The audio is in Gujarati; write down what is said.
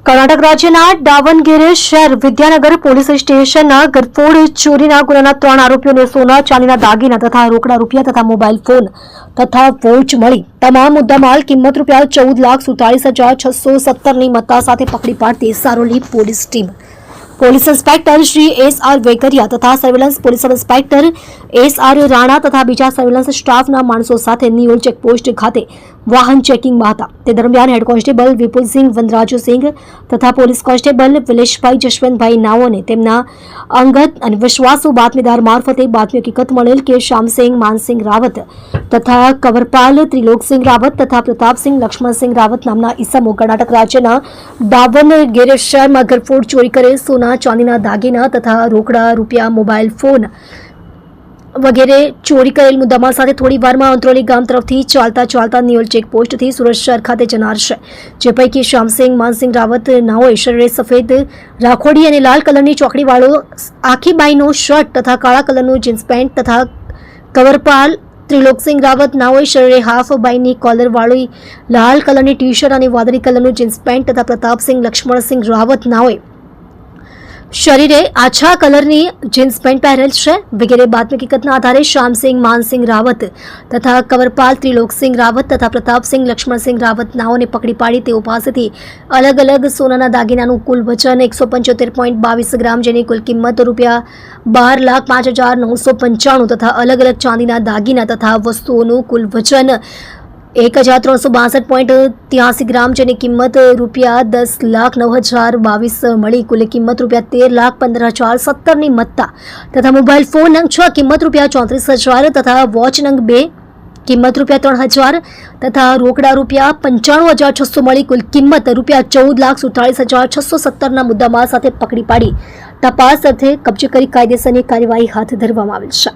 કર્ણાટક રાજ્યના દાવણગેરે શહેર વિદ્યાનગર પોલીસ સ્ટેશનના ગરફોડ ચોરીના ગુનાના 3 આરોપીઓને સોના ચાંદીના દાગીના તથા રોકડા રૂપિયા તથા મોબાઈલ ફોન તથા વોચ મળી તમામ મુદ્દામાલ કિંમત ₹14,47,617 ની મત્તા સાથે પકડી પાડતી સારોલી police team police inspector Shri S.R. Vekaria તથા surveillance police sub inspector S.R. Rana તથા બીજા સર્વેલન્સ સ્ટાફના માણસો સાથે નિયોલ ચેકપોસ્ટ ખાતે વાહન ચેકિંગમાં હતા. તે દરમિયાન હેડ કોન્સ્ટેબલ વિપુલસિંહ વનરાજસિંહ તથા પોલીસ કોન્સ્ટેબલ વિલેશભાઈ જશવંતભાઈ નાઓને તેમના અંગત અને વિશ્વાસુ બાતમીદાર મારફતે બાતમી હકીકત મળેલ કે શ્યામસિંહ માનસિંહ રાવત તથા કવરપાલ ત્રિલોકસિંહ રાવત તથા પ્રતાપસિંહ લક્ષ્મણસિંહ રાવત નામના ઈસમો કર્ણાટક રાજ્યના દાવણગેરે શહેરમાં ગરફોડ ચોરી કરે સોના ચાંદીના દાગીના તથા રોકડા રૂપિયા મોબાઈલ ફોન વગેરે ચોરી કરેલ મુદ્દામાલ સાથે થોડી વારમાં અંત્રોલી ગામ તરફથી ચાલતા નિયોલ ચેકપોસ્ટથી સુરત શહેર ખાતે જનાર છે. જે પૈકી શ્યામસિંહ માનસિંહ રાવત નાઓએ શરીરે સફેદ રાખોડી અને લાલ કલરની ચોકડીવાળો આખી બાઈનો શર્ટ તથા કાળા કલરનું જીન્સ પેન્ટ તથા કવરપાલ ત્રિલોકસિંહ રાવત નાઓએ શરીરે હાફ બાઈની કોલરવાળી લાલ કલરની ટી શર્ટ અને વાદળી કલરનું જીન્સ પેન્ટ તથા પ્રતાપસિંહ લક્ષ્મણસિંહ રાવત નાઓએ શરીરે આછા કલરની જીન્સ પેન્ટ પહેરેલ છે. વગેરે બાતમી હકીકતના આધારે શ્યામસિંહ માનસિંહ રાવત તથા કવરપાલ ત્રિલોકસિંહ રાવત તથા પ્રતાપસિંહ લક્ષ્મણસિંહ રાવત નાઓને પકડી પાડી તેઓ પાસેથી અલગ અલગ સોનાના દાગીનાનું કુલ વજન 175.22 ગ્રામ જેની કુલ કિંમત ₹5,05,995 તથા અલગ અલગ ચાંદીના દાગીના તથા વસ્તુઓનું કુલ વજન 1,362.83 ગ્રામ જેની કિંમત ₹10,09,022 મળી કુલ કિંમત ₹13,15,017 ની મત્તા તથા મોબાઈલ ફોન નંગ 6 કિંમત ₹34,000 તથા વોચ નંગ 2 કિંમત ₹3,000 તથા રોકડા ₹95,600 મળી કુલ કિંમત ₹14,47,617 ના મુદ્દામાલ સાથે પકડી પાડી તપાસ અર્થે કબજે કરી કાયદેસરની કાર્યવાહી હાથ ધરવામાં આવેલ છે.